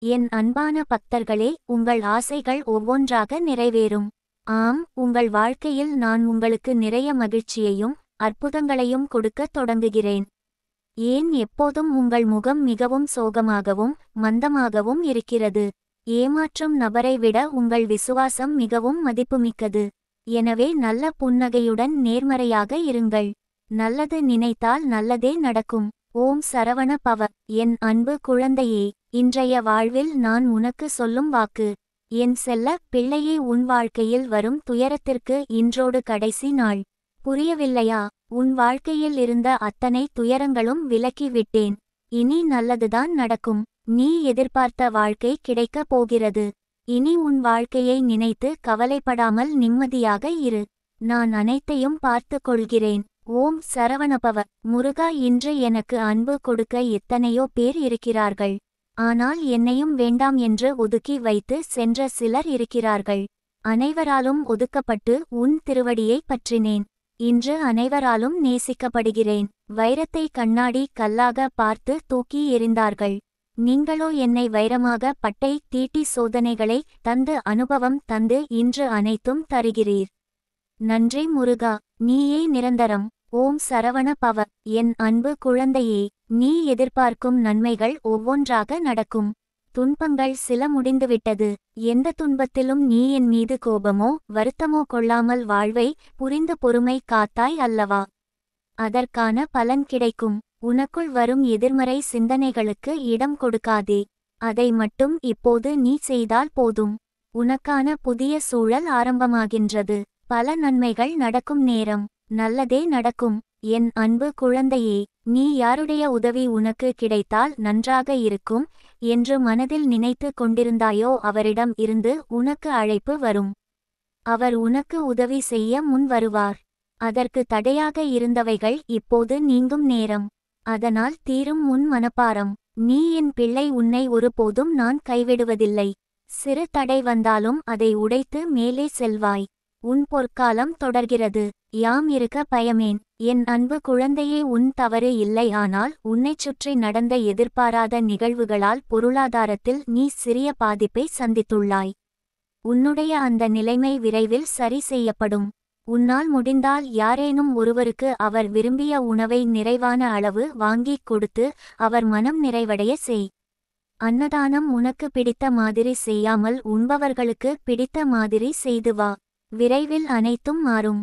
என் அன்பான பக்தர்களே, உங்கள் ஆசைகள் ஒவ்வொன்றாக நிறைவேறும். ஆம், உங்கள் வாழ்க்கையில் நான் உங்களுக்கு நிறைய மகிழ்ச்சியையும் அற்புதங்களையும் கொடுக்கத் தொடங்குகிறேன். ஏன் எப்போதும் உங்கள் முகம் மிகவும் சோகமாகவும் மந்தமாகவும் இருக்கிறது? ஏமாற்றும் நபரை விட உங்கள் விசுவாசம் மிகவும் மதிப்புமிக்கது. எனவே நல்ல புன்னகையுடன் நேர்மறையாக இருங்கள். நல்லது நினைத்தால் நல்லதே நடக்கும். ஓம் சரவண பவ. என் அன்பு குழந்தையே, இன்றைய வாழ்வில் நான் உனக்கு சொல்லும் வாக்கு. என் செல்ல பிள்ளையே, உன் வாழ்க்கையில் வரும் துயரத்திற்கு இன்றோடு கடைசி நாள். புரியவில்லையா? உன் வாழ்க்கையில் இருந்த அத்தனை துயரங்களும் விலக்கி விட்டேன். இனி நல்லதுதான் நடக்கும். நீ எதிர்பார்த்த வாழ்க்கை கிடைக்கப் போகிறது. இனி உன் வாழ்க்கையை நினைத்து கவலைப்படாமல் நிம்மதியாக இரு. நான் அனைத்தையும் பார்த்து கொள்கிறேன். ஓம் சரவணபவ. முருகா, இன்று எனக்கு அன்பு கொடுக்க எத்தனையோ பேர் இருக்கிறார்கள். ஆனால் என்னையும் வேண்டாம் என்று ஒதுக்கி வைத்து சென்ற சிலர் இருக்கிறார்கள். அனைவராலும் ஒதுக்கப்பட்டு உன் திருவடியை பற்றினேன். இன்று அனைவராலும் நேசிக்கப்படுகிறேன். வைரத்தை கண்ணாடி கல்லாக பார்த்து தூக்கி எறிந்தார்கள். நீங்களோ என்னை வைரமாக பட்டை தீட்டி சோதனைகளை தந்து அனுபவம் தந்து இன்று அனைத்தும் தருகிறீர். நன்றி முருகா, நீயே நிரந்தரம். ஓம் சரவண பவ. என் அன்பு குழந்தையே, நீ எதிர்பார்க்கும் நன்மைகள் ஒவ்வொன்றாக நடக்கும். துன்பங்கள் சில முடிந்துவிட்டது. எந்த துன்பத்திலும் நீ என் மீது கோபமோ வருத்தமோ கொள்ளாமல் வாழ்வை புரிந்து பொறுமை காத்தாய் அல்லவா? அதற்கான பலன் கிடைக்கும். உனக்குள் வரும் எதிர்மறை சிந்தனைகளுக்கு இடம் கொடுக்காதே. அதை மட்டும் இப்போது நீ செய்தால் போதும். உனக்கான புதிய சூழல் ஆரம்பமாகின்றது. பல நன்மைகள் நடக்கும் நேரம். நல்லதே நடக்கும். என் அன்பு குழந்தையே, நீ யாருடைய உதவி உனக்கு கிடைத்தால் நன்றாக இருக்கும் என்று மனதில் நினைத்து கொண்டிருந்தாயோ அவரிடம் இருந்து உனக்கு அழைப்பு வரும். அவர் உனக்கு உதவி செய்ய முன் வருவார். அதற்கு தடையாக இருந்தவைகள் இப்போது நீங்கும் நேரம். அதனால் தீரும் உன் மனப்பாரம். நீ என் பிள்ளை, உன்னை ஒருபோதும் நான் கைவிடுவதில்லை. சிறு தடை வந்தாலும் அதை உடைத்து மேலே செல்வாய். உன் பொற்காலம் தொடர்கிறது. யாம் இருக்க பயமேன்? என் அன்பு குழந்தையே, உன் தவறு இல்லை. ஆனால் உன்னைச் சுற்றி நடந்த எதிர்பாராத நிகழ்வுகளால் பொருளாதாரத்தில் நீ சிறிய பாதிப்பை சந்தித்துள்ளாய். உன்னுடைய அந்த நிலைமை விரைவில் சரி செய்யப்படும். உன்னால் முடிந்தால் யாரேனும் ஒருவருக்கு அவர் விரும்பிய உணவை நிறைவான அளவு வாங்கிக் கொடுத்து அவர் மனம் நிறைவடைய செய். அன்னதானம் உனக்கு பிடித்த மாதிரி செய்யாமல் உண்பவர்களுக்கு பிடித்த மாதிரி செய்து வா. விரைவில் அனைத்தும் மாறும்.